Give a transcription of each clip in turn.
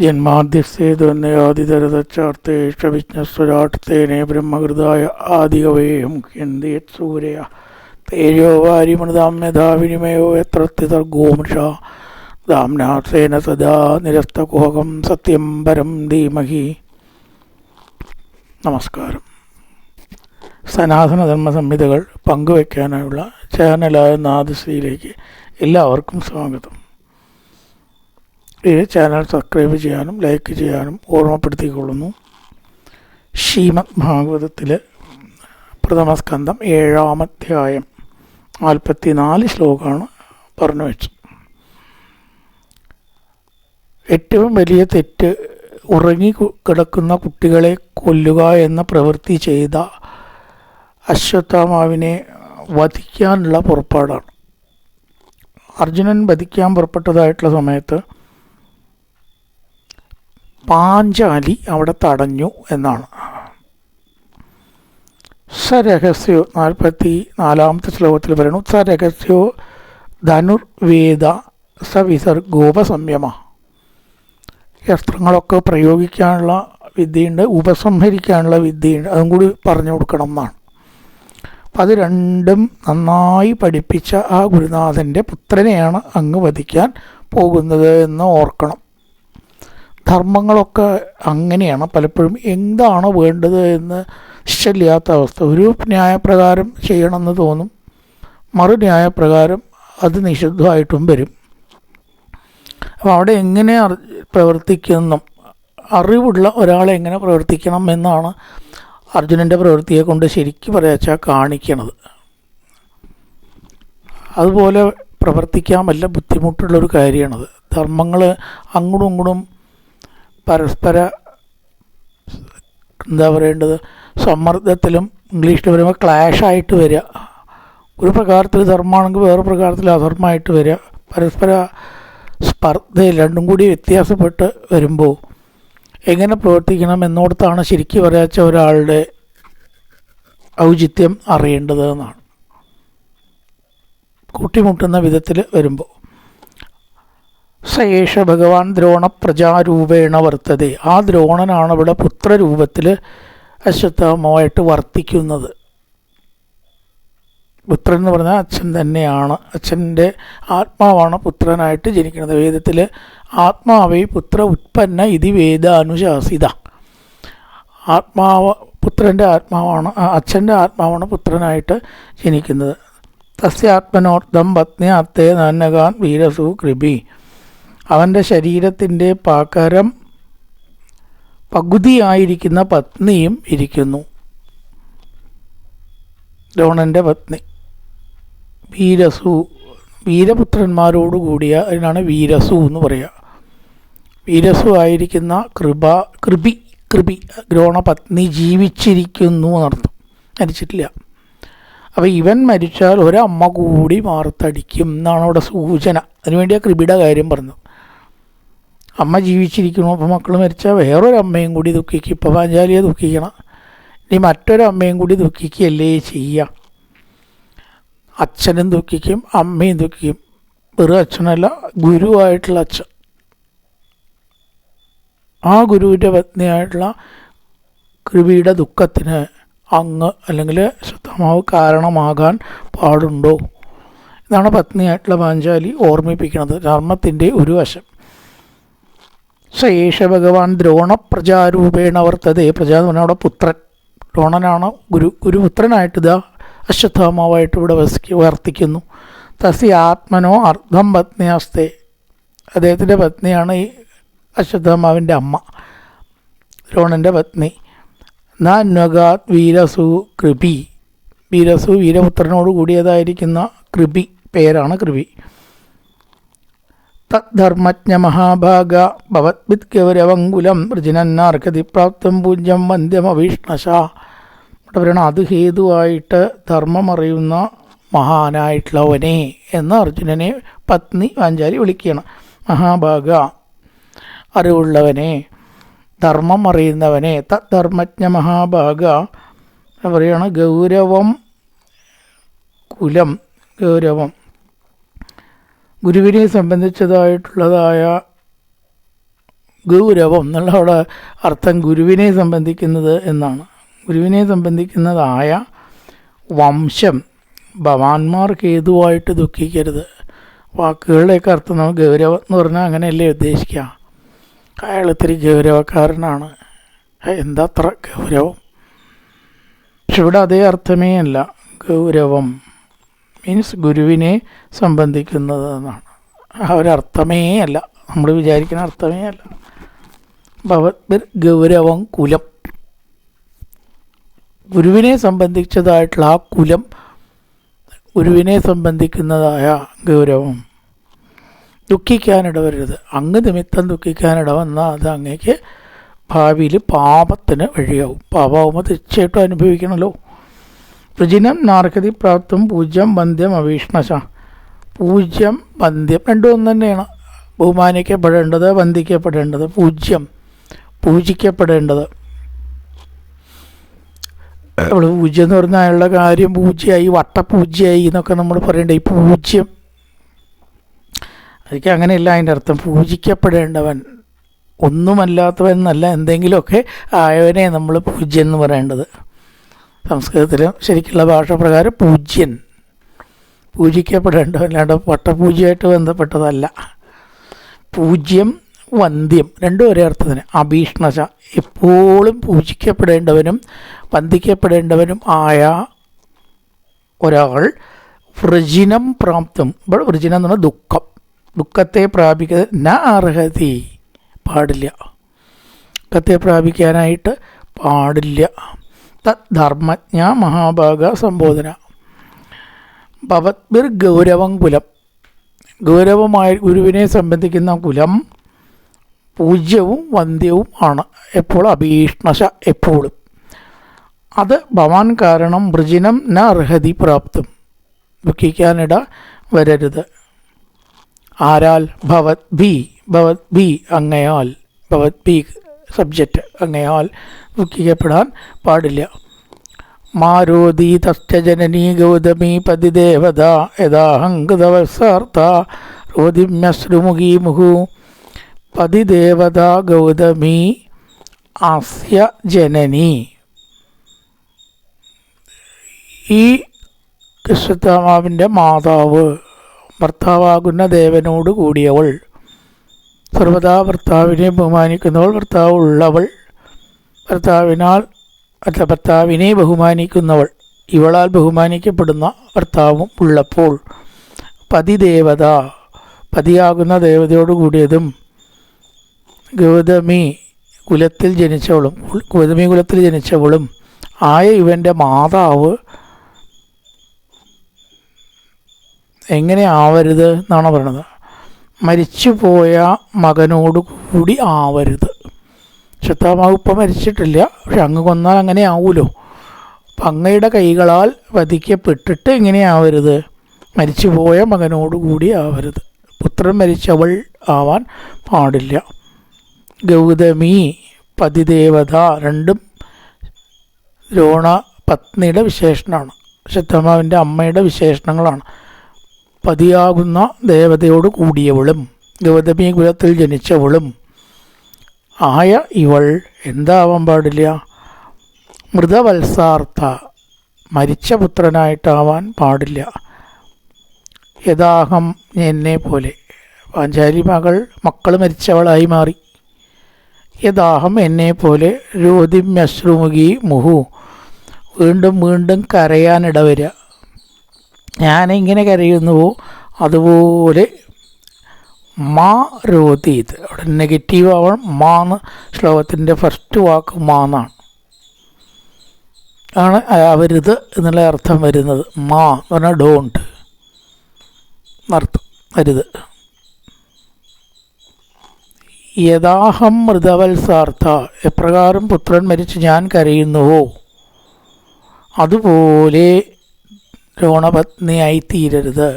ജന്മാദ്യസ്തേതുന്നയാദിതരതച്ചാർത്തേഷ്ടവിജ്ഞസ്വരാട്ടത്തേനെ ബ്രഹ്മകൃതായ ആദികവേയം യന്തിയത് സൂര്യ തേജോ വാരിമൃതാം യഥാ വിനിമയോ യത്രത്യതർഗോമൃഷ ദാംനാഥേന സദാ നിരസ്തകുഹകം സത്യം പരം ധീമഹി. നമസ്കാരം. സനാതനധർമ്മ സംഹിതകൾ പങ്കുവയ്ക്കാനായുള്ള ചാനലായ നാദശ്രീയിലേക്ക് എല്ലാവർക്കും സ്വാഗതം. ഈ ചാനൽ സബ്സ്ക്രൈബ് ചെയ്യാനും ലൈക്ക് ചെയ്യാനും ഓർമ്മപ്പെടുത്തിക്കൊള്ളുന്നു. ശ്രീമദ് ഭാഗവതത്തിലെ പ്രഥമസ്കന്ധം 7-ാം അധ്യായം 44 ശ്ലോകമാണ് പറഞ്ഞു വെച്ചത്. ഏറ്റവും വലിയ തെറ്റ് ഉറങ്ങി കിടക്കുന്ന കുട്ടികളെ കൊല്ലുക എന്ന പ്രവൃത്തി ചെയ്ത അശ്വത്ഥാമാവിനെ വധിക്കാനുള്ള പുറപ്പാടാണ്. അർജുനൻ വധിക്കാൻ പുറപ്പെട്ടതായിട്ടുള്ള സമയത്ത് പാഞ്ചാലി അവിടെ തടഞ്ഞു എന്നാണ്. സരഹസ്യോ 44-ാമത്തെ ശ്ലോകത്തിൽ പറയുന്നു, സരഹസ്യോ ധനുർവേദ സവിസർഗോപസംയമ. ശസ്ത്രങ്ങളൊക്കെ പ്രയോഗിക്കാനുള്ള വിദ്യയുണ്ട്, ഉപസംഹരിക്കാനുള്ള വിദ്യയുണ്ട്, അതും കൂടി പറഞ്ഞു കൊടുക്കണം എന്നാണ്. അപ്പം അത് രണ്ടും നന്നായി പഠിപ്പിച്ച ആ ഗുരുനാഥൻ്റെ പുത്രനെയാണ് അങ്ങ് വധിക്കാൻ പോകുന്നത് എന്ന് ഓർക്കണം. ധർമ്മങ്ങളൊക്കെ അങ്ങനെയാണ്, പലപ്പോഴും എന്താണ് വേണ്ടത് എന്ന് നിശ്ചയില്ലാത്ത അവസ്ഥ. ഒരു ന്യായപ്രകാരം ചെയ്യണമെന്ന് തോന്നും, മറു ന്യായപ്രകാരം അത് നിഷിദ്ധമായിട്ടും വരും. അപ്പോൾ അവിടെ എങ്ങനെ പ്രവർത്തിക്കണം, അറിവുള്ള ഒരാളെങ്ങനെ പ്രവർത്തിക്കണം എന്നാണ് അർജുനൻ്റെ പ്രവൃത്തിയെ കൊണ്ട് ശരിക്കും പറയാച്ചാൽ കാണിക്കണത്. അതുപോലെ പ്രവർത്തിക്കാൻ വല്ല ബുദ്ധിമുട്ടുള്ളൊരു കാര്യമാണത്. ധർമ്മങ്ങൾ അങ്ങോട്ടും ഇങ്ങോട്ടും പരസ്പര എന്താ പറയേണ്ടത്, സമ്മർദ്ദത്തിലും ഇംഗ്ലീഷിൽ പറയുമ്പോൾ ക്ലാഷായിട്ട് വരിക. ഒരു പ്രകാരത്തിൽ ധർമ്മമാണെങ്കിൽ വേറെ പ്രകാരത്തിൽ അധർമ്മമായിട്ട് വരിക. പരസ്പര സ്പർദ്ധയിൽ രണ്ടും കൂടി വ്യത്യാസപ്പെട്ട് വരുമ്പോൾ എങ്ങനെ പ്രവർത്തിക്കണം എന്നോടത്താണ് ശരിക്കും പറയാച്ച ഒരാളുടെ ഔചിത്യം അറിയേണ്ടത് എന്നാണ്. കൂട്ടിമുട്ടുന്ന വിധത്തിൽ വരുമ്പോൾ സയേഷ ഭഗവാൻ ദ്രോണ പ്രജാരൂപേണ വർത്തതേ. ആ ദ്രോണനാണ് ഇവിടെ പുത്രരൂപത്തിൽ അശ്വത്ഥാമമായിട്ട് വർത്തിക്കുന്നത്. പുത്രൻ എന്ന് പറഞ്ഞാൽ അച്ഛൻ തന്നെയാണ്, അച്ഛൻ്റെ ആത്മാവാണ് പുത്രനായിട്ട് ജനിക്കുന്നത്. വേദത്തിൽ ആത്മാവേ പുത്ര ഉത്പന്ന ഇതി വേദാനുശാസിത. ആത്മാവ് പുത്രൻ്റെ ആത്മാവാണ്, അച്ഛൻ്റെ ആത്മാവാണ് പുത്രനായിട്ട് ജനിക്കുന്നത്. തസ്യാത്മനോർദ്ധം പത്നിയാത്തേ നന്നകാൻ വീരസു കൃപി. അവൻ്റെ ശരീരത്തിൻ്റെ പകരം പകുതിയായിരിക്കുന്ന പത്നിയും ഇരിക്കുന്നു. ദ്രോണൻ്റെ പത്നി വീരസു, വീരപുത്രന്മാരോടുകൂടിയ അതിനാണ് വീരസു എന്ന് പറയുക. വീരസു ആയിരിക്കുന്ന കൃപി ദ്രോണപത്നി ജീവിച്ചിരിക്കുന്നു എന്നർത്ഥം, മരിച്ചിട്ടില്ല. അപ്പോൾ ഇവൻ മരിച്ചാൽ ഒരമ്മ കൂടി മാറത്തടിക്കും എന്നാണ് അവിടെ സൂചന. അതിനുവേണ്ടി ആ കൃപിയുടെ കാര്യം പറഞ്ഞു. അമ്മ ജീവിച്ചിരിക്കുന്നു, അപ്പോൾ മക്കൾ മരിച്ചാൽ വേറൊരമ്മയും കൂടി ദുഃഖിക്കും. ഇപ്പോൾ പാഞ്ചാലിയെ ദുഃഖിക്കണം, ഇനി മറ്റൊരമ്മയും കൂടി ദുഃഖിക്കുകയല്ലേ ചെയ്യുക. അച്ഛനും ദുഃഖിക്കും, അമ്മയും ദുഃഖിക്കും. വെറും അച്ഛനല്ല, ഗുരുവായിട്ടുള്ള അച്ഛൻ. ആ ഗുരുവിൻ്റെ പത്നിയായിട്ടുള്ള കൃപിയുടെ ദുഃഖത്തിന് അങ്ങ് അല്ലെങ്കിൽ അശ്വത്ഥാമാവ് കാരണമാകാൻ പാടുണ്ടോ? ഇതാണ് പത്നിയായിട്ടുള്ള പാഞ്ചാലി ഓർമ്മിപ്പിക്കുന്നത്. ധർമ്മത്തിൻ്റെ ഒരു വശം. സയേഷ ഭഗവാൻ ദ്രോണ പ്രജാരൂപേണ വർത്തതേ. പ്രജ എന്ന് പറഞ്ഞാൽ അവിടെ പുത്രൻ, ദ്രോണനാണ് ഗുരുപുത്രനായിട്ട് ഇതാ അശ്വത്ഥാമാവായിട്ട് ഇവിടെ വർത്തിക്കുന്നു. തസ്യ ആത്മനോ അർദ്ധം പത്നിയാസ്തേ. അദ്ദേഹത്തിൻ്റെ പത്നിയാണ് ഈ അശ്വത്ഥാമാവിൻ്റെ അമ്മ, ദ്രോണൻ്റെ പത്നി. നന്വഗാത് വീരസു കൃപി. വീരസു വീരപുത്രനോട് കൂടിയതായിരിക്കുന്ന കൃപി, പേരാണ് കൃപി. തദ്ധർമ്മജ്ഞ മഹാഭാഗ ഭവദ്ഭിത് ഗൗരവങ്കുലം വൃജിനന്നാർക്കതി പ്രാപ്തം പൂജ്യം വന്ധ്യമഭീഷ്ണശ. ഇവിടെ പറയണം, അത് ഹേതുവായിട്ട് ധർമ്മമറിയുന്ന മഹാനായിട്ടുള്ളവനെ എന്ന് അർജുനനെ പത്നി പാഞ്ചാലി വിളിക്കുകയാണ്. മഹാഭാഗ, അറിവുള്ളവനെ, ധർമ്മം അറിയുന്നവനെ. തദ്ധർമ്മജ്ഞ മഹാഭാഗ പറയുകയാണ്. ഗൗരവം കുലം, ഗൗരവം ഗുരുവിനെ സംബന്ധിച്ചതായിട്ടുള്ളതായ ഗൗരവം എന്നുള്ള അവിടെ അർത്ഥം ഗുരുവിനെ സംബന്ധിക്കുന്നത് എന്നാണ്. ഗുരുവിനെ സംബന്ധിക്കുന്നതായ വംശം ഭവാന്മാർക്ക് ഹേതുവായിട്ട് ദുഃഖിക്കരുത്. വാക്കുകളുടെയൊക്കെ അർത്ഥം നമ്മൾ ഗൗരവം എന്ന് പറഞ്ഞാൽ അങ്ങനെയല്ലേ ഉദ്ദേശിക്കുക. അയാൾ ഇത്തിരി ഗൗരവക്കാരനാണ്, എന്താ അത്ര ഗൗരവം? പക്ഷെ ഇവിടെ അതേ അർത്ഥമേ അല്ല. ഗൗരവം മീൻസ് ഗുരുവിനെ സംബന്ധിക്കുന്നത് എന്നാണ്. ആ ഒരർത്ഥമേ അല്ല, നമ്മൾ വിചാരിക്കുന്ന അർത്ഥമേ അല്ല. ഭവദ്ഭിർ ഗൗരവം കുലം, ഗുരുവിനെ സംബന്ധിച്ചതായിട്ടുള്ള ആ കുലം, ഗുരുവിനെ സംബന്ധിക്കുന്നതായ ഗൗരവം. ദുഃഖിക്കാനിടവരരുത്. അങ്ങ് നിമിത്തം ദുഃഖിക്കാനിട വന്നാൽ അത് അങ്ങേക്ക് ഭാവിയിൽ പാപത്തിന് വഴിയാവും. പാപമാകുമ്പോൾ തീർച്ചയായിട്ടും അനുഭവിക്കണമല്ലോ. വൃജിനം നാർക്കതി പ്രാപ്തം പൂജ്യം വന്ധ്യം അവീഷ്ണശ. പൂജ്യം വന്ധ്യം രണ്ടും ഒന്ന് തന്നെയാണ്. ബഹുമാനിക്കപ്പെടേണ്ടത്, വന്ദിക്കപ്പെടേണ്ടത്. പൂജ്യം പൂജിക്കപ്പെടേണ്ടത്. നമ്മൾ പൂജ്യം എന്ന് പറഞ്ഞാൽ അയാളുടെ കാര്യം പൂജ്യമായി, വട്ടപൂജ്യമായി എന്നൊക്കെ നമ്മൾ പറയേണ്ട. ഈ പൂജ്യം അതൊക്കെ അങ്ങനെയല്ല അതിൻ്റെ അർത്ഥം. പൂജിക്കപ്പെടേണ്ടവൻ, ഒന്നുമല്ലാത്തവൻ എന്നല്ല, എന്തെങ്കിലുമൊക്കെ ആയവനെ നമ്മൾ പൂജ്യൻ എന്ന് പറയേണ്ടത്. സംസ്കൃതത്തിലും ശരിക്കുള്ള ഭാഷ പ്രകാരം പൂജ്യൻ, പൂജിക്കപ്പെടേണ്ടവൻ, അല്ലാണ്ട് വട്ടപൂജയായിട്ട് ബന്ധപ്പെട്ടതല്ല. പൂജ്യം വന്ധ്യം രണ്ടും ഒരേ അർത്ഥത്തിന്. അഭീഷ്ണശ എപ്പോഴും പൂജിക്കപ്പെടേണ്ടവനും വന്ദിക്കപ്പെടേണ്ടവനും ആയ ഒരാൾ വൃജിനം പ്രാപ്തം. ഇവിടെ വൃജിനം എന്ന് പറഞ്ഞാൽ ദുഃഖം, ദുഃഖത്തെ പ്രാപിക്കുക ന അർഹതി, പാടില്ല, ദുഃഖത്തെ പ്രാപിക്കാനായിട്ട് പാടില്ല. തദ്ധർമ്മജ്ഞ മഹാഭാഗ സംബോധന. ഭവദ്ഭിർ ഗൗരവം കുലം, ഗൗരവമായ ഗുരുവിനെ സംബന്ധിക്കുന്ന കുലം പൂജ്യവും വന്ധ്യവും ആണ്. എപ്പോഴും അഭീഷ്ണശ എപ്പോഴും. അത് ഭവാൻ കാരണം വൃജിനം ന അർഹതി പ്രാപ്തം, ദുഃഖിക്കാനിട വരരുത്. ആരാൽ? ഭവദ്ഭി, ഭവദ്ഭി അങ്ങയാൽ, ഭവദ്ഭി സബ്ജക്റ്റ്, അങ്ങയാൽ ദുഃഖിക്കപ്പെടാൻ പാടില്ല. മാരോദി തശ്ചജനനീ ഗൗതമീ പതിദേവത യഥാഹങ്കൃതവത്സാർത്ഥ രോദിമ്യശ്രുമുഖീ മുഹു. പതിദേവത ഗൗതമി അസ്യ ജനനി. ഈ കൃഷ്ണമാവിൻ്റെ മാതാവ്, ഭർത്താവാകുന്ന ദേവനോട് കൂടിയവൾ, സർവദാ ഭർത്താവിനെ ബഹുമാനിക്കുന്നവൾ, ഭർത്താവ് ഉള്ളവൾ, ഭർത്താവിനെ ബഹുമാനിക്കുന്നവൾ, ഇവളാൽ ബഹുമാനിക്കപ്പെടുന്ന ഭർത്താവും ഉള്ളപ്പോൾ പതിദേവത, പതിയാകുന്ന ദേവതയോട് കൂടിയതും ഗൗതമി കുലത്തിൽ ജനിച്ചവളും, ഗൗതമി കുലത്തിൽ ജനിച്ചവളും ആയ ഇവൻ്റെ മാതാവ് എങ്ങനെ ആവരുത് എന്നാണ് പറയുന്നത്. മരിച്ചുപോയ മകനോട് കൂടി ആവരുത്. ശത്താമാവ് ഇപ്പം മരിച്ചിട്ടില്ല, പക്ഷെ അങ്ങ് കൊന്നാൽ അങ്ങനെ ആവുമല്ലോ. അപ്പം അങ്ങയുടെ കൈകളാൽ വധിക്കപ്പെട്ടിട്ട് എങ്ങനെ ആവരുത്? മരിച്ചുപോയ മകനോട് കൂടി ആവരുത്. പുത്രൻ മരിച്ചവൾ ആവാൻ പാടില്ല. ഗൗതമി, പതിദേവത രണ്ടും ദ്രോണ പത്നിയുടെ വിശേഷണമാണ്, ശത്തമാവിൻ്റെ അമ്മയുടെ വിശേഷണങ്ങളാണ്. പതിയാകുന്ന ദേവതയോട് കൂടിയവളും ഗൗതമി കുലത്തിൽ ജനിച്ചവളും ആയ ഇവൾ എന്താവാൻ പാടില്ല? മൃതവത്സാർത്ഥ, മരിച്ച പുത്രനായിട്ടാവാൻ പാടില്ല. യഥാഹം, എന്നെ പോലെ. പാഞ്ചാലി മക്കൾ മരിച്ചവളായി മാറി. യഥാഹം, എന്നെ പോലെ. രോദിമ്യശ്രുമുഖി മുഹു, വീണ്ടും വീണ്ടും കരയാനിടവരിക. ഞാനിങ്ങനെ കരയുന്നുവോ അതുപോലെ മാ രോദീത്. അവിടെ നെഗറ്റീവ് ആവണം. മാന്ന് ശ്ലോകത്തിൻ്റെ ഫസ്റ്റ് വാക്ക് മാന്നാണ്, ആണ് അവരുത് എന്നുള്ള അർത്ഥം വരുന്നത്. മാ എന്ന് പറഞ്ഞാൽ ഡോണ്ട് അർത്ഥം, അരുത്. യഥാഹം മൃതവത്സാർത്ഥ, എപ്രകാരം പുത്രൻ മരിച്ച് ഞാൻ കരയുന്നുവോ അതുപോലെ ദ്രോണപത്നിയായി തീരരുത്.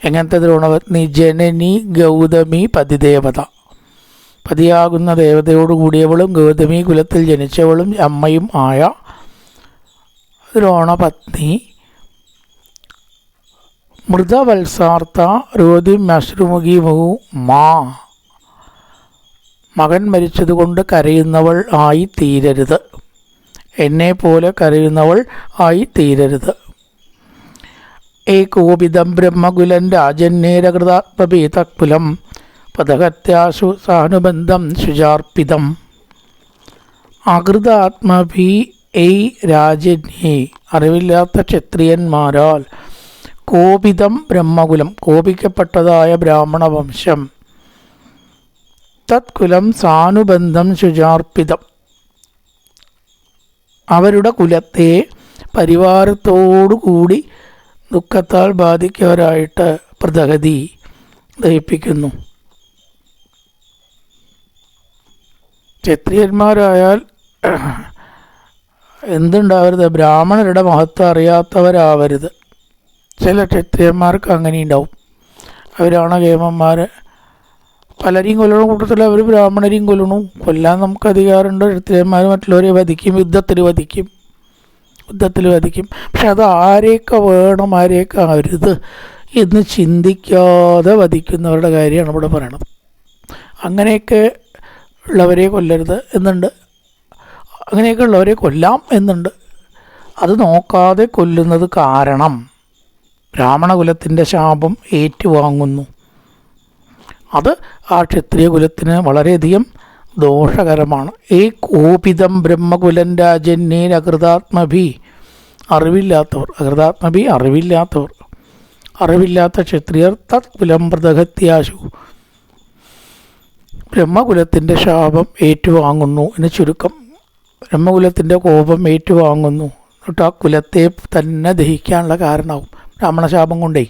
എങ്ങനത്തെ ദ്രോണപത്നി? ജനനി ഗൗതമി പതിദേവത, പതിയാകുന്ന ദേവതയോട് കൂടിയവളും ഗൗതമി കുലത്തിൽ ജനിച്ചവളും അമ്മയും ആയ ദ്രോണപത്നി. മൃതവത്സാർത്ഥ രോദിമ്യശ്രുമുഖി മുഹു മാ, മകൻ മരിച്ചതുകൊണ്ട് കരയുന്നവൾ ആയി തീരരുത്. എന്നെപ്പോലെ കരയുന്നവൾ ആയി തീരരുത്. ഏകോപിതം ബ്രഹ്മകുലം രാജന്യേരകൃതാത്മപീതകുലം പദഹത്യാശു സാനുബന്ധം ശുചാർപ്പിതം. അകൃതാത്മഭി ഏയ് രാജന്യേ, അറിവില്ലാത്ത ക്ഷത്രിയന്മാരാൽ, കോപിതം ബ്രഹ്മകുലം, കോപിക്കപ്പെട്ടതായ ബ്രാഹ്മണ വംശം, തത്കുലം സാനുബന്ധം ശുചാർപ്പിതം, അവരുടെ കുലത്തെ പരിവാരത്തോടുകൂടി ദുഃഖത്താൽ ബാധിക്കവരായിട്ട് പ്രദഗതി ദഹിപ്പിക്കുന്നു. ക്ഷത്രിയന്മാരായാൽ എന്തുണ്ടാവരുത്? ബ്രാഹ്മണരുടെ മഹത്വം അറിയാത്തവരാവരുത്. ചില ക്ഷത്രിയന്മാർക്ക് അങ്ങനെ ഉണ്ടാവും. അവരാണ് കേമന്മാർ. പലരെയും കൊല്ലണ കൂട്ടത്തിൽ അവർ ബ്രാഹ്മണരെയും കൊല്ലണു. കൊല്ലാൻ നമുക്ക് അധികാരമുണ്ട്. ക്ഷത്രിയന്മാർ മറ്റുള്ളവരെ വധിക്കും, യുദ്ധത്തിൽ വധിക്കും. പക്ഷെ അത് ആരെയൊക്കെ വേണം, ആരെയൊക്കെ അരുത് എന്ന് ചിന്തിക്കാതെ വധിക്കുന്നവരുടെ കാര്യമാണ് ഇവിടെ പറയണത്. അങ്ങനെയൊക്കെ ഉള്ളവരെ കൊല്ലരുത് എന്നുണ്ട്, അങ്ങനെയൊക്കെ ഉള്ളവരെ കൊല്ലാം എന്നുണ്ട്. അത് നോക്കാതെ കൊല്ലുന്നത് കാരണം ബ്രാഹ്മണകുലത്തിൻ്റെ ശാപം ഏറ്റുവാങ്ങുന്നു. അത് ആ ക്ഷത്രിയ കുലത്തിന് വളരെയധികം ദോഷകരമാണ്. ഏ കോപിതം ബ്രഹ്മകുലം രാജന്യേൻ അകൃതാത്മഭി, അറിവില്ലാത്തവർ, അകൃതാത്മഭി അറിവില്ലാത്തവർ, അറിവില്ലാത്ത ക്ഷത്രിയർ തത്കുലം പ്രദഹത്യാശു, ബ്രഹ്മകുലത്തിൻ്റെ ശാപം ഏറ്റുവാങ്ങുന്നു എന്ന് ചുരുക്കം. ബ്രഹ്മകുലത്തിൻ്റെ കോപം ഏറ്റുവാങ്ങുന്നു. എന്നിട്ട് ആ കുലത്തെ തന്നെ ദഹിക്കാനുള്ള കാരണമാവും ബ്രാഹ്മണശാപം കൊണ്ടേ.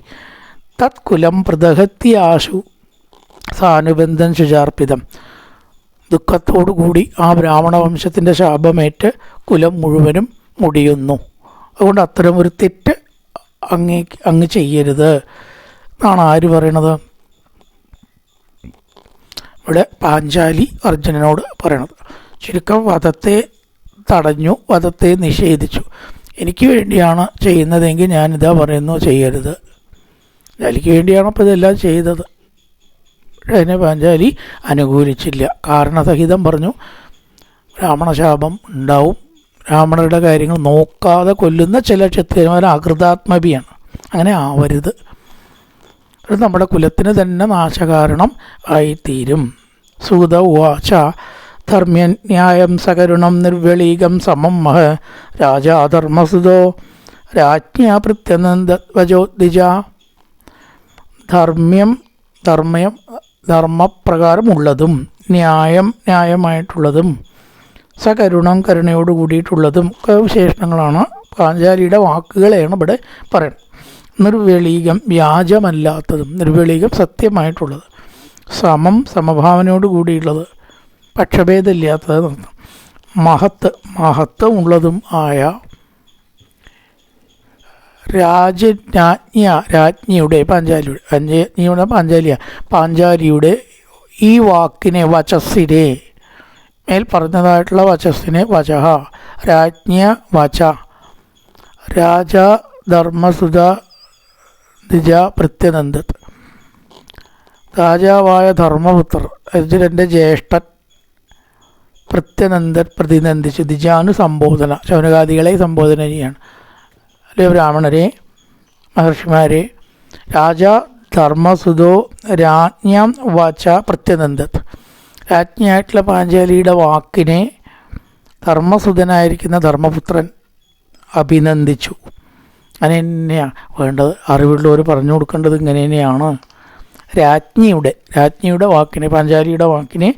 തത്കുലം പ്രദഹത്യാശു സാനുബന്ധം ശുചാർപ്പിതം, ദുഃഖത്തോടുകൂടി ആ ബ്രാഹ്മണ വംശത്തിൻ്റെ ശാപമേറ്റ് കുലം മുഴുവനും മുടിയുന്നു. അതുകൊണ്ട് അത്തരം ഒരു തെറ്റ് അങ്ങ് ചെയ്യരുത് എന്നാണ് ആര് പറയണത്? ഇവിടെ പാഞ്ചാലി അർജുനനോട് പറയണത്. ചുരുക്കം വധത്തെ തടഞ്ഞു, വധത്തെ നിഷേധിച്ചു. എനിക്ക് വേണ്ടിയാണ് ചെയ്യുന്നതെങ്കിൽ ഞാനിതാ പറയുന്നു ചെയ്യരുത്. എനിക്ക് വേണ്ടിയാണ് അപ്പോൾ ഇതെല്ലാം ചെയ്തത്. അതിനെ പാഞ്ചാലി അനുകൂലിച്ചില്ല. കാരണസഹിതം പറഞ്ഞു ബ്രാഹ്മണശാപം ഉണ്ടാവും. ബ്രാഹ്മണരുടെ കാര്യങ്ങൾ നോക്കാതെ കൊല്ലുന്ന ചില ക്ഷത്രിയന്മാർ അകൃതാത്മഭിയാണ്. അങ്ങനെ ആവരുത്. അത് നമ്മുടെ കുലത്തിന് തന്നെ നാശകാരണം ആയിത്തീരും. സൂത ഉവാച ധർമ്മ്യന്യായം സകരുണം നിർവ്യളീകം സമം മഹ രാജാധർമ്മസുതോ രാജ്ഞ പ്രത്യനന്ദവജോദ്വിജ. ധർമ്മപ്രകാരമുള്ളതും ന്യായമായിട്ടുള്ളതും സകരുണം കരുണയോട് കൂടിയിട്ടുള്ളതും ഒക്കെ വിശേഷണങ്ങളാണ്. പാഞ്ചാലിയുടെ വാക്കുകളെയാണ് ഇവിടെ പറയുന്നത്. നിർവ്യളീകം വ്യാജമല്ലാത്തതും, നിർവ്യളീകം സത്യമായിട്ടുള്ളത്, സമഭാവനയോട് കൂടിയുള്ളത്, പക്ഷഭേദമില്ലാത്തത്, മഹത്വമുള്ളതും ആയ രാജ്ഞിയുടെ പാഞ്ചാലിയുടെ ഈ വാക്കിനെ, വചസ്സിനെ, മേൽ പറഞ്ഞതായിട്ടുള്ള വചസ്സിനെ, വചഹ രാജ്ഞ വച രാജാ ധർമ്മസുത ദ്വിജ പ്രത്യനന്ദത്, രാജാവായ ധർമ്മപുത്രർ അർജുനൻ്റെ ജ്യേഷ്ഠൻ പ്രത്യനന്ദൻ പ്രതിനന്ദിച്ചു. ദ്വിജാനു സംബോധന, ശൗനകാദികളെ സംബോധന ചെയ്യാണ്. അല്ലെ ബ്രാഹ്മണരെ, മഹർഷിമാരെ. രാജാ ധർമ്മസുതോ രാജ്ഞാം വാച പ്രത്യനന്ദത്, രാജ്ഞിയായിട്ടുള്ള പാഞ്ചാലിയുടെ വാക്കിനെ ധർമ്മസുതനായിരിക്കുന്ന ധർമ്മപുത്രൻ അഭിനന്ദിച്ചു. അങ്ങനെ തന്നെയാണ് വേണ്ടത്. അറിവുള്ളവർ പറഞ്ഞു കൊടുക്കേണ്ടത് ഇങ്ങനെ തന്നെയാണ്. രാജ്ഞിയുടെ വാക്കിനെ, പാഞ്ചാലിയുടെ വാക്കിനെ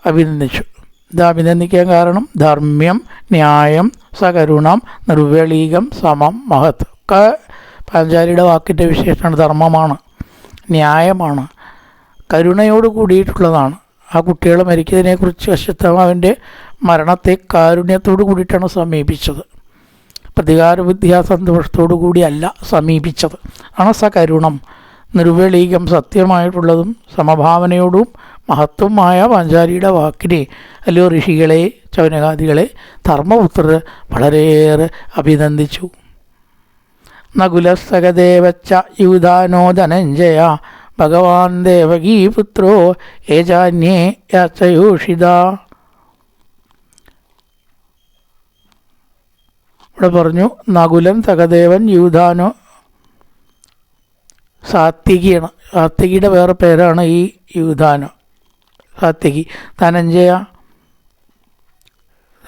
അഭിനന്ദിച്ചു. ഇത് അഭിനന്ദിക്കാൻ കാരണം ധർമ്മ്യം, ന്യായം, സകരുണം, നിർവ്യളീകം, സമം, മഹത് ഒക്കെ പാഞ്ചാലിയുടെ വാക്കിൻ്റെ വിശേഷമാണ്. ധർമ്മമാണ്, ന്യായമാണ്, കരുണയോട് കൂടിയിട്ടുള്ളതാണ്. ആ കുട്ടികൾ മരിക്കുന്നതിനെക്കുറിച്ച് അശ്വത്ഥാമാവിൻ്റെ മരണത്തെ കാരുണ്യത്തോടു കൂടിയിട്ടാണ് സമീപിച്ചത്. പ്രതികാര വിദ്യാസന്തോഷത്തോടു കൂടിയല്ല സമീപിച്ചത്. ആണ് സകരുണം, നിർവ്യളീകം, സത്യമായിട്ടുള്ളതും സമഭാവനയോടും മഹത്വമായ പാഞ്ചാലിയുടെ വാക്കിനെ, അല്ലയോ ഋഷികളെ, ശൗനകാദികളെ, ധർമ്മപുത്രർ വളരെയേറെ അഭിനന്ദിച്ചു. നകുലസഹദേവച്ച യൂധാനോ ധനഞ്ജയ ഭഗവാൻ ദേവകീപുത്രോ ഏജാന്യേ യാചയോഷിത. ഇവിടെ പറഞ്ഞു നകുലൻ, സഹദേവൻ, യൂധാനോ. സാത്യകിയാണ്. സാത്യകിയുടെ വേറെ പേരാണ് ഈ യൂധാനോ. സാത്യകി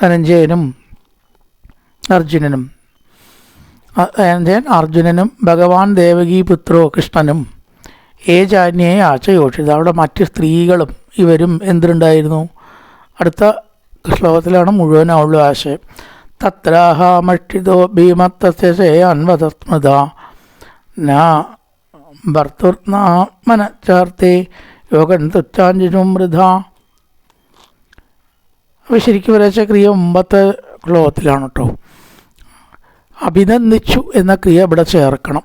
ധനഞ്ജയനും അർജുനനും. അർജുനനും ഭഗവാൻ ദേവകീപുത്രോ കൃഷ്ണനും ഏജാന്യേ ആചയോഷിത. അവിടെ മറ്റ് സ്ത്രീകളും ഇവരും എന്തിനുണ്ടായിരുന്നു? അടുത്ത ശ്ലോകത്തിലാണ് മുഴുവനാവുള്ള ആശയം. തത്രാഹാമക്ഷിതോ ഭീമത്തസ്യന്വതസ്മൃത ന ഭർത്തുർനാത്മനച്ചാർത്തേ യോഗൻ തുച്ഛാഞ്ജും വൃഥ. അപ്പോൾ ശരിക്കും വരച്ച ക്രിയ മുമ്പത്തെ ശ്ലോകത്തിലാണ് കേട്ടോ. അഭിനന്ദിച്ചു എന്ന ക്രിയ ഇവിടെ ചേർക്കണം.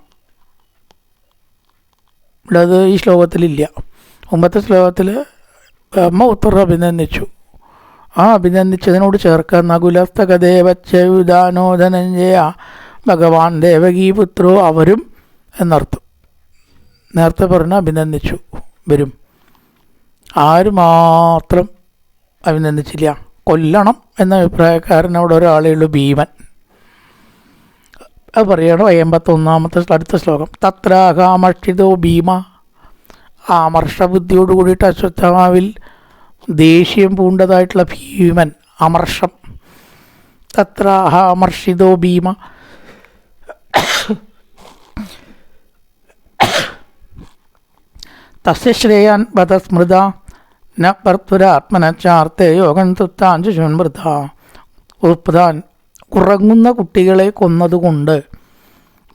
ഇവിടെ അത് ഈ ശ്ലോകത്തിലില്ല. മുമ്പത്തെ ശ്ലോകത്തിൽ ബ്രഹ്മപുത്രർ അഭിനന്ദിച്ചു. ആ അഭിനന്ദിച്ചതിനോട് ചേർക്കാൻ നകുലസ്തകദേവച്യുദാനോ ധനഞ്ജയ ഭഗവാൻ ദേവകീപുത്രോ അവരും എന്നർത്ഥം. നേരത്തെ പറഞ്ഞ അഭിനന്ദിച്ചു വരും. ആര് മാത്രം അഭിനന്ദിച്ചില്ല? കൊല്ലണം എന്ന അഭിപ്രായക്കാരനവിടെ ഒരാളേ ഉള്ളൂ, ഭീമൻ. അത് പറയണം 51-ാമത്തെ അടുത്ത ശ്ലോകം. തത്രാഹാമക്ഷിതോ ഭീമ. ആമർഷബുദ്ധിയോട് കൂടിയിട്ട് അശ്വത്ഥമാവിൽ ദേഷ്യം പൂണ്ടതായിട്ടുള്ള ഭീമൻ, അമർഷം. തത്രാഹാമർഷിതോ ഭീമ തസ്യ ശ്രേയാൻ വധസ്മൃത ന ഭർത്തുരാത്മനച്ചാർത്തേ യോഗം തുത്താഞ്ചുഷുൻമൃത. ഉത്പതാൻ ഉറങ്ങുന്ന കുട്ടികളെ കൊന്നതുകൊണ്ട്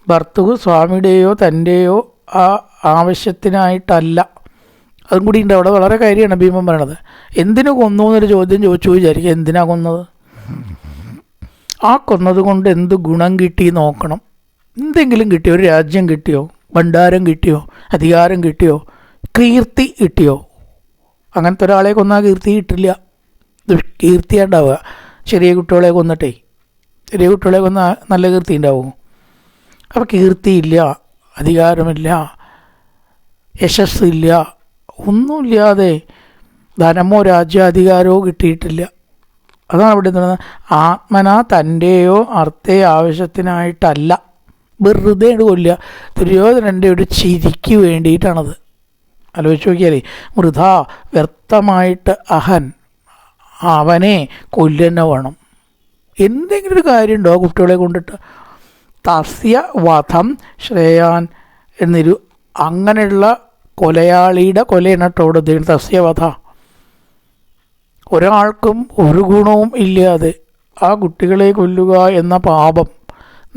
ഭർത്തൃ സ്വാമിയുടെയോ തൻ്റെയോ ആ ആവശ്യത്തിനായിട്ടല്ല. അതും കൂടി ഉണ്ട് അവിടെ. വളരെ കാര്യമാണ് ഭീമൻ പറയണത്. എന്തിനു കൊന്നു എന്നൊരു ചോദ്യം ചോദിച്ചു വിചാരിക്കുക. എന്തിനാ കൊന്നത്? ആ കൊന്നത് കൊണ്ട് എന്ത് ഗുണം കിട്ടി നോക്കണം. എന്തെങ്കിലും കിട്ടിയോ? ഒരു രാജ്യം കിട്ടിയോ? ഭണ്ഡാരം കിട്ടിയോ? അധികാരം കിട്ടിയോ? കീർത്തി കിട്ടിയോ? അങ്ങനത്തെ ഒരാളെ കൊന്നാൽ കീർത്തി കിട്ടില്ല. കീർത്തിയുണ്ടാവുക ചെറിയ കുട്ടികളെ കൊന്നിട്ടേ. ചെറിയ കുട്ടികളെ കൊന്നാൽ നല്ല കീർത്തി ഉണ്ടാവും. അപ്പോൾ കീർത്തിയില്ല, അധികാരമില്ല, യശസ്സില്ല, ഒന്നുമില്ലാതെ ധനമോ രാജ്യാധികാരമോ കിട്ടിയിട്ടില്ല. അതാണ് ഇവിടെ നിന്ന് ആത്മന തൻ്റെയോ അർത്ഥേ ആവശ്യത്തിനായിട്ടല്ല, വെറുതെ കൊല്ലുക. ദുര്യോധനൻ്റെ ഒരു ചിരിക്ക് വേണ്ടിയിട്ടാണത്. ആലോചിച്ച് നോക്കിയാലേ, വൃഥ വ്യർത്ഥമായിട്ട് അഹൻ അവനെ കൊല്ലുന്ന വേണം. എന്തെങ്കിലും ഒരു കാര്യമുണ്ടോ ആ കുട്ടികളെ കൊണ്ടിട്ട്? തസ്യ വധം ശ്രേയാൻ എന്നൊരു അങ്ങനെയുള്ള കൊലയാളിയുടെ കൊലയാണ് കേട്ടോ ഇവിടെ ഉദ്ദേശിക്കുന്നത്. തസ്യവധ. ഒരാൾക്കും ഒരു ഗുണവും ഇല്ലാതെ ആ കുട്ടികളെ കൊല്ലുക എന്ന പാപം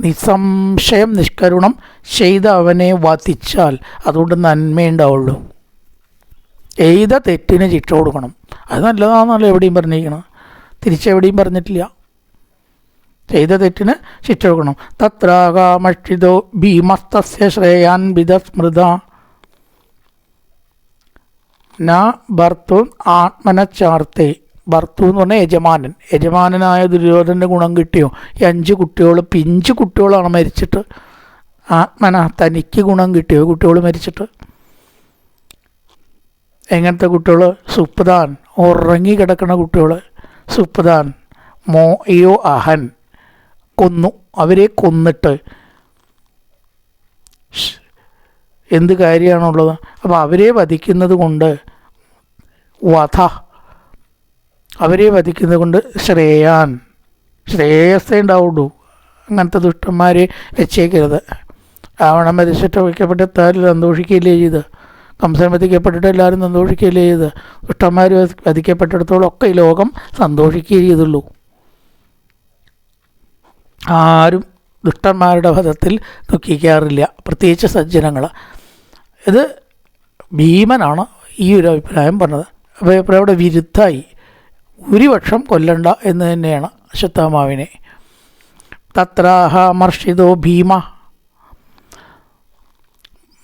നിസ്സംശയം നിഷ്കരുണം ചെയ്ത് അവനെ വധിച്ചാൽ അതുകൊണ്ട് നന്മയുണ്ടാവുള്ളൂ. ചെയ്ത തെറ്റിന് ശിക്ഷ കൊടുക്കണം. അത് നല്ലതാണെന്നല്ലോ എവിടെയും പറഞ്ഞിരിക്കണം. തിരിച്ചെവിടെയും പറഞ്ഞിട്ടില്ല. ചെയ്ത തെറ്റിന് ശിക്ഷ കൊടുക്കണം. തത്രാകാമക്ഷിതോ ഭീമസ്തസ്യ ശ്രേയാൻ വിധസ്മൃത ന ഭർത്തു ആത്മനച്ചാർത്തേ. ഭർത്തു എന്ന് പറഞ്ഞാൽ യജമാനൻ. യജമാനനായ ദുര്യോധനൻ്റെ ഗുണം കിട്ടിയോ? ഈ 5 കുട്ടികൾ, പിഞ്ചു കുട്ടികളാണ് മരിച്ചിട്ട്. ആത്മന തനിക്ക് ഗുണം കിട്ടിയോ കുട്ടികൾ മരിച്ചിട്ട്? എങ്ങനത്തെ കുട്ടികൾ? സുപ്താൻ ഉറങ്ങി കിടക്കുന്ന കുട്ടികൾ. സുപ്താൻ മോയോ അഹൻ കൊന്നു. അവരെ കൊന്നിട്ട് എന്ത് കാര്യമാണുള്ളത്? അപ്പോൾ അവരെ വധിക്കുന്നത് കൊണ്ട് വധ, അവരെ വധിക്കുന്നത് കൊണ്ട് ശ്രേയാൻ, ശ്രേയസ്സേ ഉണ്ടാവുള്ളൂ. അങ്ങനത്തെ ദുഷ്ടന്മാരെ വെച്ചേക്കരുത്. രാവണൻ മരിച്ചിട്ട് വയ്ക്കപ്പെട്ട എല്ലാവരും സന്തോഷിക്കുകയല്ലേ ചെയ്ത്. കംസൻ വധിക്കപ്പെട്ടിട്ട് എല്ലാവരും സന്തോഷിക്കുകയല്ലേ ചെയ്ത്. ദുഷ്ടന്മാർ വധിക്കപ്പെട്ടിടത്തോളം ഒക്കെ ഈ ലോകം സന്തോഷിക്കുകയേ ചെയ്തുള്ളൂ. ആരും ദുഷ്ടന്മാരുടെ വധത്തിൽ ദുഃഖിക്കാറില്ല, പ്രത്യേകിച്ച് സജ്ജനങ്ങൾ. ഇത് ഭീമനാണ് ഈ ഒരു അഭിപ്രായം പറഞ്ഞത്. അപ്പോൾ അഭിപ്രായം ഇവിടെ വിരുദ്ധമായി. ഭൂരിപക്ഷം കൊല്ലണ്ട എന്ന് തന്നെയാണ് അശ്വത്ഥാമാവിനെ. തത്രാഹാമർഷിതോ ഭീമ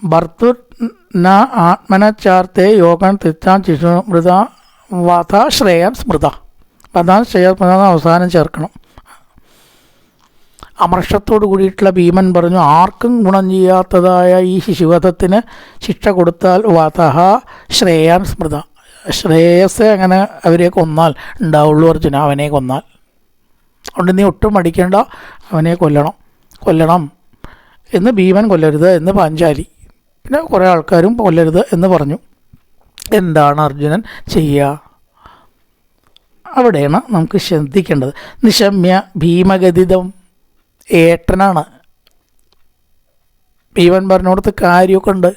ഭർത്തുർ ന ആത്മനച്ചാർത്തേ യോഗം തിച്ചാൻ ശിശു മൃത വധ ശ്രേയം സ്മൃത. വധ ശ്രേയ സ്മൃത അവസാനം ചേർക്കണം. അമർഷത്തോടു കൂടിയിട്ടുള്ള ഭീമൻ പറഞ്ഞു, ആർക്കും ഗുണം ചെയ്യാത്തതായ ഈ ശിശുവധത്തിന് ശിക്ഷ കൊടുത്താൽ വധഹ ശ്രേയാൻ സ്മൃത, ശ്രേയസ് അങ്ങനെ അവരെ കൊന്നാൽ ഉണ്ടാവുള്ളൂ അർജുന, അവനെ കൊന്നാൽ. അതുകൊണ്ട് നീ ഒട്ടും മടിക്കേണ്ട, അവനെ കൊല്ലണം എന്ന് ഭീമൻ കൊല്ലരുത് എന്ന് പാഞ്ചാലി. പിന്നെ കുറേ ആൾക്കാരും കൊല്ലരുത് എന്ന് പറഞ്ഞു. എന്താണ് അർജുനൻ ചെയ്യുക? അവിടെയാണ് നമുക്ക് ശ്രദ്ധിക്കേണ്ടത്. നിശമ്യ ഭീമഗതിതം, ഏട്ടനാണ്. ഭീമൻ പറഞ്ഞോടത്ത് കാര്യമൊക്കെ ഉണ്ട്.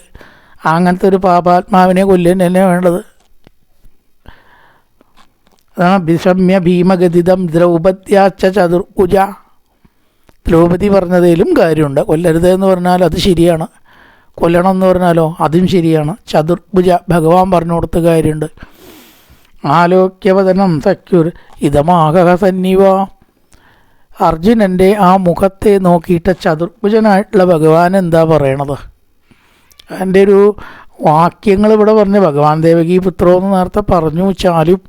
അങ്ങനത്തെ ഒരു പാപാത്മാവിനെ കൊല്ലുക തന്നെ വേണ്ടത്. അതാണ് നിശമ്യ ഭീമഗതിതം ദ്രൗപദ്യാച്ച ചതുർഭുജ. ദ്രൗപദി പറഞ്ഞതിലും കാര്യമുണ്ട്. കൊല്ലരുത് എന്ന് പറഞ്ഞാൽ അത് ശരിയാണ്, കൊല്ലണം എന്ന് പറഞ്ഞാലോ അതും ശരിയാണ്. ചതുർഭുജ ഭഗവാൻ പറഞ്ഞു കൊടുത്ത കാര്യമുണ്ട്. ആലോക്യവദനം സഖ്യുർ ഇതമാകഹ സന്നിവ. അർജുനൻ്റെ ആ മുഖത്തെ നോക്കിയിട്ട് ചതുർഭുജനായിട്ടുള്ള ഭഗവാൻ എന്താ പറയണത്? അതിൻ്റെ ഒരു വാക്യങ്ങൾ ഇവിടെ പറഞ്ഞ് ഭഗവാൻ ദേവകീ പുത്രോ എന്ന് നേരത്തെ പറഞ്ഞു വെച്ചാലും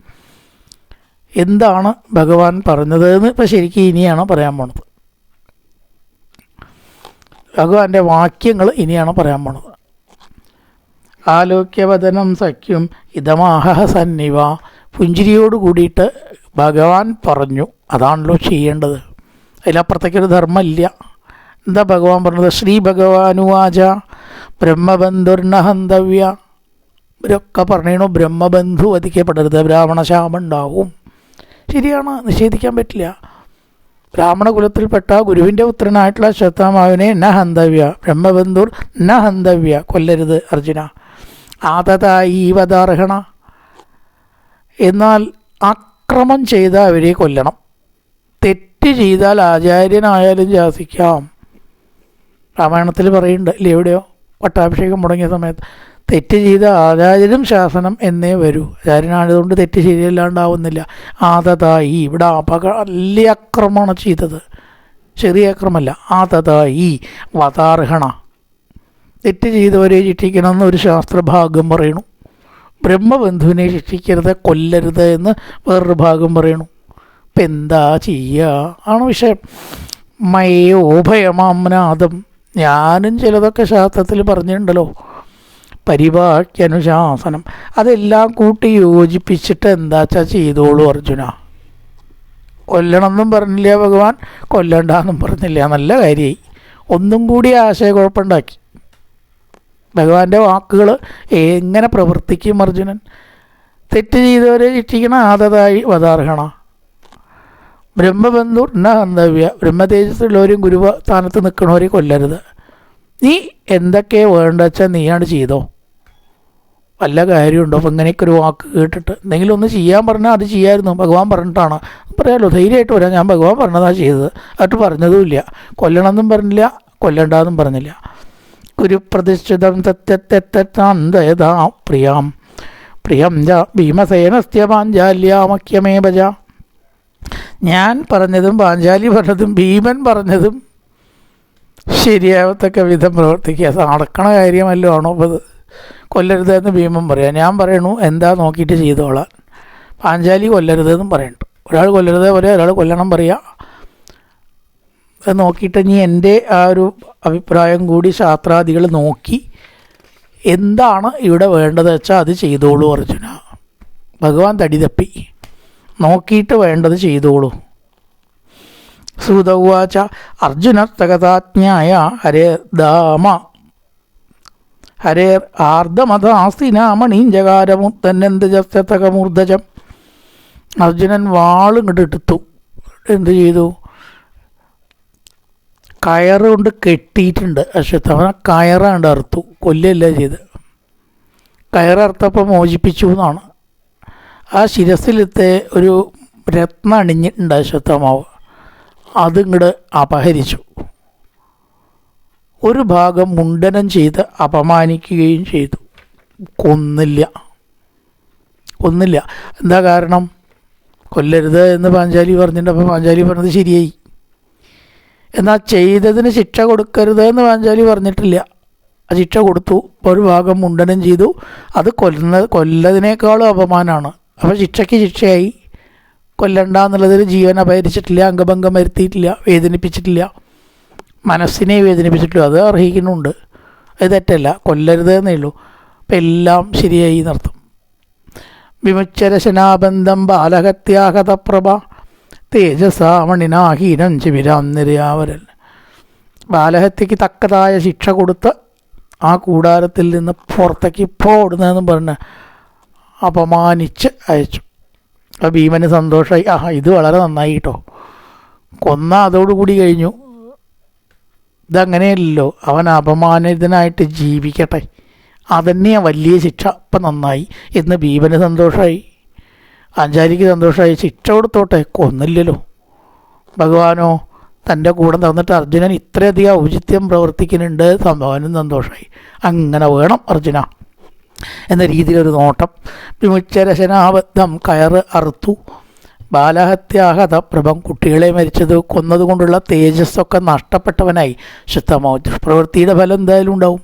എന്താണ് ഭഗവാൻ പറഞ്ഞത് എന്ന് ഇപ്പം ശരിക്കും ഇനിയാണ് പറയാൻ പോണത്. ഭഗവാന്റെ വാക്യങ്ങൾ ഇനിയാണ് പറയാൻ പോണത്. ആലോക്യവദനം സഖ്യം ഇതമാഹ സന്നിവ. പുഞ്ചിരിയോട് കൂടിയിട്ട് ഭഗവാൻ പറഞ്ഞു. അതാണല്ലോ ചെയ്യേണ്ടത്, അതിലപ്പുറത്തേക്കൊരു ധർമ്മമില്ല. എന്താ ഭഗവാൻ പറഞ്ഞത്? ശ്രീ ഭഗവാനുവാച ബ്രഹ്മബന്ധുർണഹന്തവ്യ. ഇവരൊക്കെ പറഞ്ഞു ബ്രഹ്മബന്ധു വധിക്കപ്പെടരുത്, ബ്രാഹ്മണശാപം ഉണ്ടാവും. ശരിയാണ്, നിഷേധിക്കാൻ പറ്റില്ല. ബ്രാഹ്മണ കുലത്തിൽപ്പെട്ട ഗുരുവിൻ്റെ പുത്രനായിട്ടുള്ള അശ്വത്ഥാമാവിനെ ന ഹന്തവ്യ, ബ്രഹ്മബന്ധുർ ന ഹന്തവ്യ, കൊല്ലരുത് അർജുന. ആതതായി വദാർഹണ, എന്നാൽ അക്രമം ചെയ്ത അവരെ കൊല്ലണം. തെറ്റ് ചെയ്താൽ ആചാര്യനായാലും ശാസിക്കാം. രാമായണത്തിൽ പറയുന്നുണ്ട് അല്ലേ, എവിടെയോ പട്ടാഭിഷേകം മുടങ്ങിയ സമയത്ത് തെറ്റ് ചെയ്ത ആചാര്യനും ശാസനം എന്നേ വരൂ. ആചാര്യനായതുകൊണ്ട് തെറ്റ് ശരിയല്ലാണ്ടാവുന്നില്ല. ആതതായി, ഇവിടെ വലിയ അക്രമമാണ് ചെയ്തത്, ചെറിയ അക്രമമല്ല. ആതതായി വദാർഹണ, തെറ്റ് ചെയ്തവരെ ശിക്ഷിക്കണമെന്ന് ഒരു ശാസ്ത്രഭാഗം പറയണു. ബ്രഹ്മബന്ധുവിനെ ശിക്ഷിക്കരുത്, കൊല്ലരുത് എന്ന് വേറൊരു ഭാഗം പറയണു. ഇപ്പം എന്താ ചെയ്യുക ആണ് വിഷയം. മയോഭയമാംനാദം, ഞാനും ചിലതൊക്കെ ശാസ്ത്രത്തിൽ പറഞ്ഞിട്ടുണ്ടല്ലോ. പരിവാക്യനുശാസനം, അതെല്ലാം കൂട്ടി യോജിപ്പിച്ചിട്ട് എന്താച്ചാ ചെയ്തോളൂ അർജുന. കൊല്ലണമെന്നും പറഞ്ഞില്ല ഭഗവാൻ, കൊല്ലണ്ടെന്നും പറഞ്ഞില്ല. നല്ല കാര്യമായി. ഒന്നും കൂടി ആശയക്കുഴപ്പമുണ്ടാക്കി. ഭഗവാന്റെ വാക്കുകൾ എങ്ങനെ പ്രവർത്തിക്കും അർജുനൻ? തെറ്റ് ചെയ്തവരെ ശിക്ഷിക്കണം, ആദതായി വദാർഹണ. ബ്രഹ്മബന്ധുർ ന ഹന്തവ്യ, ബ്രഹ്മതേജസ്സുള്ളവരും ഗുരുസ്ഥാനത്ത് നിൽക്കണവരെ കൊല്ലരുത്. നീ എന്തൊക്കെ വേണ്ട വെച്ചാൽ നീയാണ് ചെയ്തോ, വല്ല കാര്യമുണ്ടോ? അപ്പം ഇങ്ങനെയൊക്കെ ഒരു വാക്ക് കേട്ടിട്ട് എന്തെങ്കിലും ഒന്ന് ചെയ്യാൻ പറഞ്ഞാൽ അത് ചെയ്യാമായിരുന്നു. ഭഗവാൻ പറഞ്ഞിട്ടാണ് പറയാമല്ലോ, ധൈര്യമായിട്ട് വരാം. ഞാൻ ഭഗവാൻ പറഞ്ഞതാണ് ചെയ്തത്, എന്നിട്ട് പറഞ്ഞതുമില്ല. കൊല്ലണമെന്നും പറഞ്ഞില്ല, കൊല്ലണ്ടെന്നും പറഞ്ഞില്ല. ഗുരുപ്രതിഷ്ഠിതം സത്യത്തെത്താന്തയതാ പ്രിയാം പ്രിയം ജ ഭീമസേനസ്ത്യ പാഞ്ചാല്യാമക്യമേ ഭജ. ഞാൻ പറഞ്ഞതും പാഞ്ചാലി പറഞ്ഞതും ഭീമൻ പറഞ്ഞതും ശരിയാവത്തക്ക വിധം പ്രവർത്തിക്കുക. നടക്കണ കാര്യമല്ലോ ആണോ അപ്പോൾ അത്? കൊല്ലരുതെന്ന് ഭീമൻ പറയാം, ഞാൻ പറയണു എന്താ നോക്കിയിട്ട് ചെയ്തോളാം. പാഞ്ചാലി കൊല്ലരുതെന്നും പറയുന്നുണ്ട്. ഒരാൾ കൊല്ലരുതേ പോലെ ഒരാൾ കൊല്ലണം പറയുക. അത് നോക്കിയിട്ട് ഇനി എൻ്റെ ആ ഒരു അഭിപ്രായം കൂടി ശാസ്ത്രാദികൾ നോക്കി എന്താണ് ഇവിടെ വേണ്ടത് വെച്ചാൽ അത് ചെയ്തോളൂ അർജുന. ഭഗവാൻ തടി തപ്പി നോക്കിയിട്ട് വേണ്ടത് ചെയ്തോളൂ. സൂതവാച അർജുനസ്തകഥാജ്ഞായ ഹരേ ദാമ ഹരേർ ആർദ്ദമതാസ്തിനാമണീഞ്ചകാരമുത്തന്നെന്തകമൂർദ്ധജം. അർജുനൻ വാളിങ്ങോട്ട് എടുത്തു. എന്ത് ചെയ്തു? കയറ് കൊണ്ട് കെട്ടിയിട്ടുണ്ട് അശ്വത്ഥാമൻ. കയറാണ്ട് അറുത്തു, കൊല്ലല്ല ചെയ്ത്. കയററുത്തപ്പോൾ മോചിപ്പിച്ചു എന്നാണ്. ആ ശിരസിലത്തെ ഒരു രത്നം അണിഞ്ഞിട്ടുണ്ട് അശ്വത്ഥാമാവ്, അതിങ്ങോട്ട് അപഹരിച്ചു. ഒരു ഭാഗം മുണ്ടനം ചെയ്ത് അപമാനിക്കുകയും ചെയ്തു. കൊന്നില്ല. എന്താ കാരണം? കൊല്ലരുത് എന്ന് പാഞ്ചാലി പറഞ്ഞിട്ടുണ്ട്. അപ്പോൾ പാഞ്ചാലി പറഞ്ഞത് ശരിയായി. എന്നാൽ ചെയ്തതിന് ശിക്ഷ കൊടുക്കരുത് എന്ന് പാഞ്ചാലി പറഞ്ഞിട്ടില്ല. ആ ശിക്ഷ കൊടുത്തു. ഒരു ഭാഗം മുണ്ടനം ചെയ്തു. അത് കൊല്ലതിനേക്കാളും അപമാനമാണ്. അപ്പോൾ ശിക്ഷയ്ക്ക് ശിക്ഷയായി. കൊല്ലണ്ട എന്നുള്ളതിൽ ജീവൻ അപഹരിച്ചിട്ടില്ല, അംഗഭംഗം വരുത്തിയിട്ടില്ല, വേദനിപ്പിച്ചിട്ടില്ല. മനസ്സിനെ വേദനിപ്പിച്ചിട്ടുള്ളൂ, അത് അർഹിക്കുന്നുണ്ട്. അത് തെറ്റല്ല, കൊല്ലരുത് എന്നേ ഉള്ളൂ. അപ്പം എല്ലാം ശരിയായി എന്നർത്ഥം. വിമുച്ചരശനാബന്ധം ബാലഹത്യാഹതപ്രഭ തേജസാമണിനാഹീനം ചിവിരാം നിരയാവരൽ. ബാലഹത്യക്ക് തക്കതായ ശിക്ഷ കൊടുത്ത് ആ കൂടാരത്തിൽ നിന്ന് പുറത്തേക്ക് പോടുന്നതെന്ന് പറഞ്ഞ് അപമാനിച്ച് അയച്ചു. അപ്പോൾ ഭീമന് സന്തോഷമായി. ഇത് വളരെ നന്നായി കേട്ടോ, കൊന്ന അതോടുകൂടി കഴിഞ്ഞു. ഇതങ്ങനെയല്ലല്ലോ, അവൻ അപമാനിതനായിട്ട് ജീവിക്കട്ടെ, അതന്നെയാണ് വലിയ ശിക്ഷ. അപ്പം നന്നായി എന്ന് ഭീമന് സന്തോഷമായി, ആഞ്ചാലിക്ക് സന്തോഷമായി. ശിക്ഷ കൊടുത്തോട്ടെ, കൊന്നില്ലല്ലോ. ഭഗവാനോ തൻ്റെ കൂടെ തന്നിട്ട് അർജുനൻ ഇത്രയധികം ഔചിത്യം പ്രവർത്തിക്കുന്നുണ്ട്, സംഭവനും സന്തോഷമായി. അങ്ങനെ വേണം അർജുന എന്ന രീതിയിലൊരു നോട്ടം. വിമുച്ചരശനാബദ്ധം കയറ് അറുത്തു ബാലഹത്യാഹത പ്രഭം. കുട്ടികളെ മരിച്ചത് കൊന്നതുകൊണ്ടുള്ള തേജസ്സൊക്കെ നഷ്ടപ്പെട്ടവനായി. ശുദ്ധമോ ദുഷ്പ്രവൃത്തിയുടെ ഫലം എന്തായാലും ഉണ്ടാവും.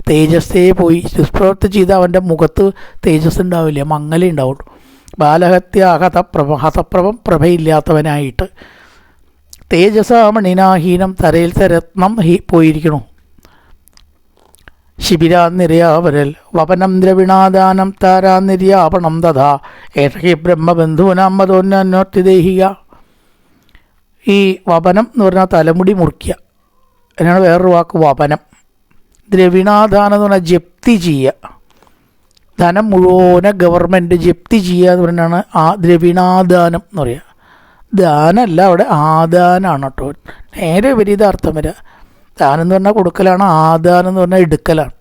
തേജസ്സേ പോയി. ദുഷ്പ്രവൃത്തി ചെയ്ത് അവൻ്റെ മുഖത്ത് തേജസ് ഉണ്ടാവില്ല, മങ്ങലേ ഉണ്ടാവുള്ളൂ. ബാലഹത്യാഹത പ്രഭ, ഹതപ്രഭം പ്രഭയില്ലാത്തവനായിട്ട്. തേജസാമണിനാഹീനം, തരയിലത്തെ രത്നം പോയിരിക്കണു. ശിബിരാനിരയാവരൽ വപനം ദ്രവിണാദാനം താരാനിര്യാപണം തഥാ ഏഷഹി ബ്രഹ്മബന്ധൂനാം മതോന്യോത്തിദേഹിക. ഈ വപനം എന്ന് പറഞ്ഞാൽ തലമുടി മുറിക്കുക, അതിനാണ് വേറൊരു വാക്ക് വപനം. ദ്രവിണാദാനം എന്ന് പറഞ്ഞാൽ ജപ്തി ചെയ്യുക, ധനം മുഴുവനെ ഗവൺമെൻറ് ജപ്തി ചെയ്യുക എന്ന് പറഞ്ഞാണ് ആ ദ്രവിണാദാനം എന്ന് പറയുക. ദാനമല്ല, അവിടെ ആദാനാണ് കേട്ടോ, നേരെ വിപരീത അർത്ഥം വരിക. ദാനം എന്ന് പറഞ്ഞാൽ കൊടുക്കലാണ്, ആദാനം എന്ന് പറഞ്ഞാൽ എടുക്കലാണ്.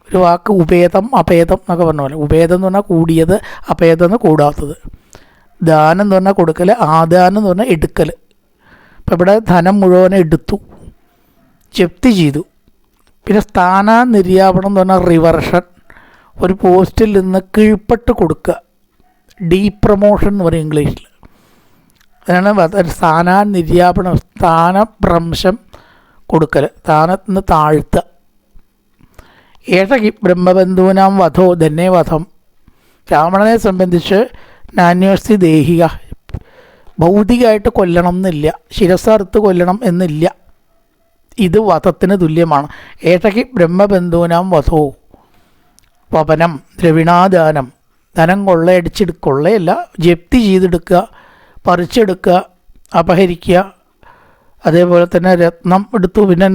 ഒരു വാക്ക് ഉപേദം അപേദം എന്നൊക്കെ പറഞ്ഞ പോലെ. ഉപേദം എന്ന് പറഞ്ഞാൽ കൂടിയത്, അപേദം എന്ന് കൂടാത്തത്. ദാനം എന്ന് പറഞ്ഞാൽ കൊടുക്കൽ, ആദാനം എന്ന് പറഞ്ഞാൽ എടുക്കൽ. അപ്പം ഇവിടെ ധനം മുഴുവനെ എടുത്തു, ജപ്തി ചെയ്തു. പിന്നെ സ്ഥാനനിര്യാപനം എന്ന് പറഞ്ഞാൽ റിവർഷൻ, ഒരു പോസ്റ്റിൽ നിന്ന് കീഴ്പ്പെട്ട് കൊടുക്കുക, ഡീപ്രമോഷൻ എന്ന് പറയും ഇംഗ്ലീഷിൽ. അതിനാണ് സ്ഥാനനിര്യാപനം, സ്ഥാനഭ്രംശം കൊടുക്കൽ, സ്ഥാനത്ത് നിന്ന് താഴ്ത്തുക. ഏഷഹി ബ്രഹ്മബന്ധൂനാം വധോ, തന്നെ വധം. രാവണനെ സംബന്ധിച്ച് നാന്യോസ്തി ദേഹിക, ഭൗതികമായിട്ട് കൊല്ലണം എന്നില്ല, ശിരസ്സറുത്ത് കൊല്ലണം എന്നില്ല. ഇത് വധത്തിന് തുല്യമാണ്. ഏഷഹി ബ്രഹ്മബന്ധൂനാം വധോ, വപനം ദ്രവിണാദാനം, ധനം കൊള്ളയല്ല, ജപ്തി ചെയ്തെടുക്കുക, പറിച്ചെടുക്കുക, അപഹരിക്കുക. അതേപോലെ തന്നെ രത്നം എടുത്തു പിന്നെ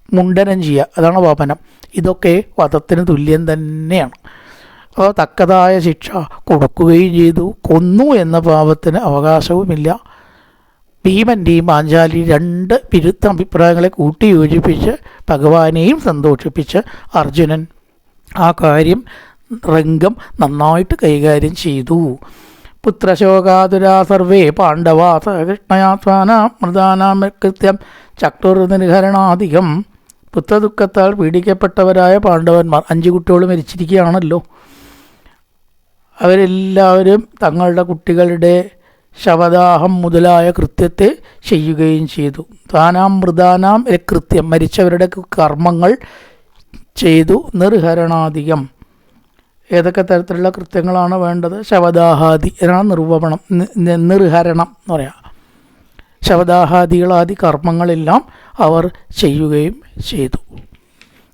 മുണ്ടനം ചെയ്യുക, അതാണ് വപനം. ഇതൊക്കെ വധത്തിന് തുല്യം തന്നെയാണ്. അപ്പോൾ തക്കതായ ശിക്ഷ കൊടുക്കുകയും ചെയ്തു. കൊന്നു എന്ന പാപത്തിന് അവകാശവുമില്ല. ഭീമൻ്റെയും പാഞ്ചാലി രണ്ട് വിരുദ്ധ അഭിപ്രായങ്ങളെ കൂട്ടി യോജിപ്പിച്ച് ഭഗവാനെയും സന്തോഷിപ്പിച്ച് അർജുനൻ ആ കാര്യം രംഗം നന്നായിട്ട് കൈകാര്യം ചെയ്തു. പുത്രശോകാതുരാ സർവേ പാണ്ഡവാ കൃഷ്ണയാത്വാനാമൃതാനാം കൃത്യം ചക്രുർനിഹരണാധികം. പുത്രദുഃഖത്താൽ പീഡിക്കപ്പെട്ടവരായ പാണ്ഡവന്മാർ, 5 കുട്ടികൾ മരിച്ചിരിക്കുകയാണല്ലോ, അവരെല്ലാവരും തങ്ങളുടെ കുട്ടികളുടെ ശവദാഹം മുതലായ കൃത്യത്തെ ചെയ്യുകയും ചെയ്തു. താനാം മൃതാനാം കൃത്യം, മരിച്ചവരുടെ കർമ്മങ്ങൾ ചെയ്തു. നിർഹരണാധികം, ഏതൊക്കെ തരത്തിലുള്ള കൃത്യങ്ങളാണ് വേണ്ടത്? ശവദാഹാദി, ഇതിനാണ് നിർവപണം, നിർഹരണം എന്ന് പറയാം. ശവദാഹാദികളാദി കർമ്മങ്ങളെല്ലാം അവർ ചെയ്യുകയും ചെയ്തു.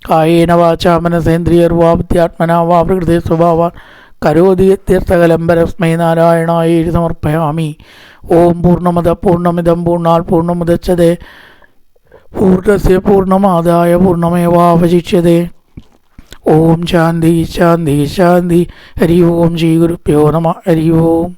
കായേന വാചാ മനസേന്ദ്രിയർവാ ബുദ്ധ്യാത്മനാ വാ പ്രകൃതി സ്വഭാവാൻ കരോതി തീർത്ഥകലംബരസ്മൈ നാരായണായേതി സമർപ്പയാമി. ഓം പൂർണ്ണമദ പൂർണ്ണമിദം പൂർണ്ണാത് പൂർണ്ണമുദച്യതേ പൂർണ്ണസ്യ പൂർണ്ണമാദായ പൂർണ്ണമേവാവശിഷ്യതേ. ഓം ശാന്തി ശാന്തി ശാന്തി. ഹരി ഓം ശ്രീ ഗുരുഭ്യോ നമഃ. ഹരി ഓം.